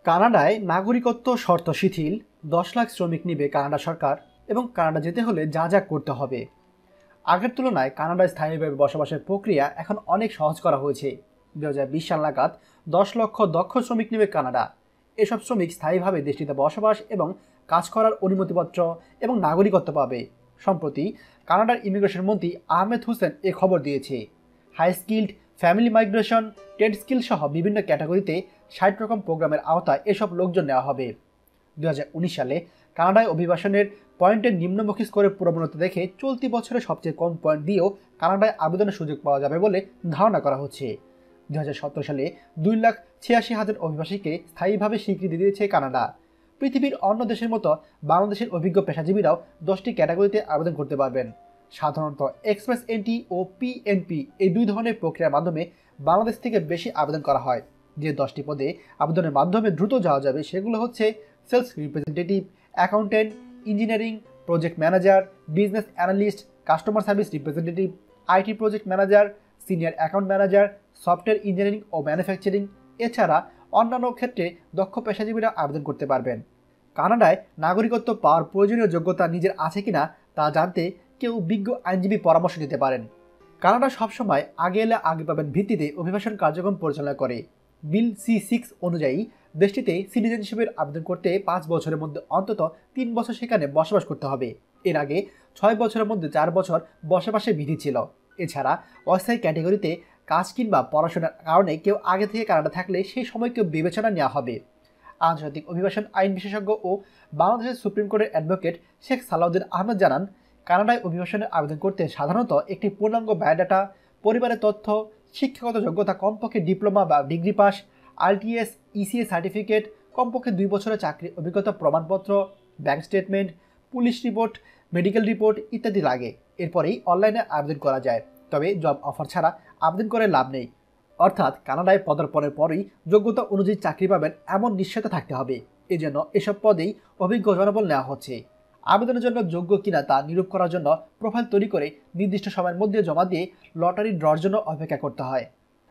কানাডায় নাগরিকত্ব শর্ত শিথিল, 10 লাখ শ্রমিক নিবে কানাডা সরকার এবং কানাডা যেতে হলে যা যা করতে হবে। আগের তুলনায় কানাডায় স্থায়ীভাবে বসবাসের প্রক্রিয়া এখন অনেক সহজ করা হয়েছে। 2020 সাল নাগাদ 10 লক্ষ দক্ষ শ্রমিক নিবে কানাডা। এসব শ্রমিক স্থায়ীভাবে দেশটিতে বসবাস এবং কাজ করার অনুমতিপত্র এবং নাগরিকত্ব পাবে। সম্প্রতি কানাডার ইমিগ্রেশন মন্ত্রী আহমেদ হোসেন এ খবর দিয়েছে। High skilled, family migration, trade skill সহ বিভিন্ন ক্যাটাগরিতে 60 রকম প্রোগ্রামের আওতায় এসব লোকজন নেওয়া হবে। 2019 সালে কানাডায় অভিবাসনের পয়েন্টের নিম্নমুখী স্কোরের প্রবণতা দেখে চলতি বছরে সবচেয়ে কম পয়েন্ট দিয়েও কানাডায় আবেদনের সুযোগ পাওয়া যাবে বলে ধারণা করা হচ্ছে। 2017 সালে 2,86,000 অভিবাসীকে স্থায়ীভাবে স্বীকৃতি দিয়েছে কানাডা। পৃথিবীর অন্য দেশের মতো বাংলাদেশের অভিজ্ঞ পেশাজীবীরাও 10টি ক্যাটাগরিতে আবেদন করতে পারবেন। সাধারণত এক্সপ্রেস এন্ট্রি ও পিএনপি এই দুই ধরনের প্রক্রিয়ার মাধ্যমে বাংলাদেশ থেকে বেশি আবেদন করা হয়। যে 10টি পদে আবেদনের মাধ্যমে দ্রুত যাওয়া যাবে সেগুলো হচ্ছে sales representative, accountant, engineering, project manager, business analyst, customer service representative, IT project manager, senior account manager, software engineering ও ম্যানুফ্যাকচারিং। এছাড়া অন্যান্য ক্ষেত্রে দক্ষ পেশাজীবীরা আবেদন করতে পারবেন। কানাডায় নাগরিকত্ব পাওয়ার প্রয়োজনীয় যোগ্যতা নিজের আছে কিনা তা জানতে কেউ বিজ্ঞ আইনজীবী পরামর্শ দিতে পারেন। কানাডা সবসময় আগে এলে আগে পাবেন ভিত্তিতে অভিবাসন কার্যক্রম পরিচালনা করে। বিল C6 অনুযায়ী দেশটিতে সিটিজেনশিপের আবেদন করতে 5 বছরের মধ্যে অন্তত 3 বছর সেখানে বসবাস করতে হবে। এর আগে 6 বছরের মধ্যে 4 বছর বসবাসের বিধি ছিল। এছাড়া অস্থায়ী ক্যাটাগরিতে কাজ কিংবা পড়াশোনার কারণে কেউ আগে থেকে কানাডা থাকলে সেই সময়কেও বিবেচনা নেওয়া হবে। আন্তর্জাতিক অভিবাসন আইন বিশেষজ্ঞ ও বাংলাদেশের সুপ্রিম কোর্টের অ্যাডভোকেট শেখ সালাউদ্দিন আহমেদ জানান, কানাডায় অভিবাসনের আবেদন করতে সাধারণত একটি পূর্ণাঙ্গ বায়োডাটা, পরিবারের তথ্য, শিক্ষাগত যোগ্যতা কমপক্ষে ডিপ্লোমা বা degree pass, ITS, ECA certificate, কমপক্ষে 2 বছরের চাকরির অভিজ্ঞতা প্রমাণপত্র, bank statement, police report, medical report ইত্যাদি লাগে। এরপরেই অনলাইনে আবেদন করা যায়। তবে জব অফার ছাড়া আবেদন করে লাভ নেই। অর্থাৎ কানাডায় পদার্পণের পরই যোগ্যতা অনুযায়ী চাকরি পাবেন এমন নিশ্চয়তা থাকতে হবে। এজন্য এসব পদেই অভিজ্ঞ জনবল নেওয়া হচ্ছে। আবেদনের জন্য যোগ্য কিনা তা নিরূপ করার জন্য প্রোফাইল তৈরি করে নির্দিষ্ট সময়ের মধ্যে জমা দিয়ে লটারি ড্রর জন্য অপেক্ষা করতে হয়।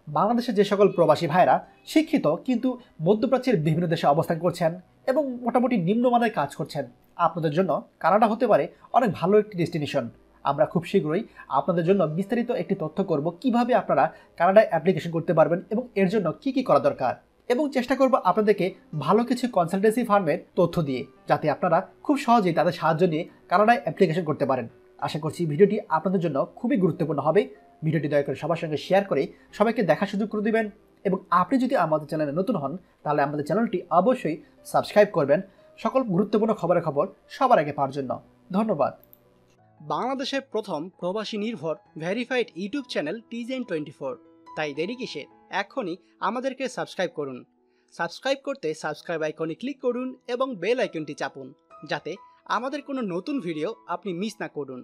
বাংলাদেশে যে সকল প্রবাসী ভাইরা শিক্ষিত কিন্তু মধ্যপ্রাচ্যের বিভিন্ন দেশে অবস্থান করছেন এবং মোটামুটি নিম্নমানের কাজ করছেন, আপনাদের জন্য কানাডা হতে পারে অনেক ভালো একটি ডেস্টিনেশন। আমরা খুব শীঘ্রই আপনাদের জন্য বিস্তারিত একটি তথ্য করব কিভাবে আপনারা কানাডায় অ্যাপ্লিকেশন করতে পারবেন এবং এর জন্য কি কি করা দরকার, এবং চেষ্টা করব আপনাদেরকে ভালো কিছু কনসালটেন্সি ফার্মের তথ্য দিয়ে, যাতে আপনারা খুব সহজেই তাদের সাহায্য নিয়ে কানাডায় অ্যাপ্লিকেশন করতে পারেন। আশা করছি ভিডিওটি আপনাদের জন্য খুবই গুরুত্বপূর্ণ হবে। ভিডিওটি দয়া করে সবার সঙ্গে শেয়ার করে সবাইকে দেখার সুযোগ করে দিবেন, এবং আপনি যদি আমাদের চ্যানেলে নতুন হন তাহলে আমাদের চ্যানেলটি অবশ্যই সাবস্ক্রাইব করবেন সকল গুরুত্বপূর্ণ খবর সবার আগে পাওয়ার জন্য। ধন্যবাদ। বাংলাদেশের প্রথম প্রবাসী নির্ভর ভেরিফাইড ইউটিউব চ্যানেল TJN24। তাই দেরি কিসের, এখনই আমাদেরকে সাবস্ক্রাইব করুন। সাবস্ক্রাইব করতে সাবস্ক্রাইব আইকনে ক্লিক করুন এবং বেল আইকনটি চাপুন, যাতে আমাদের কোনো নতুন ভিডিও আপনি মিস না করুন।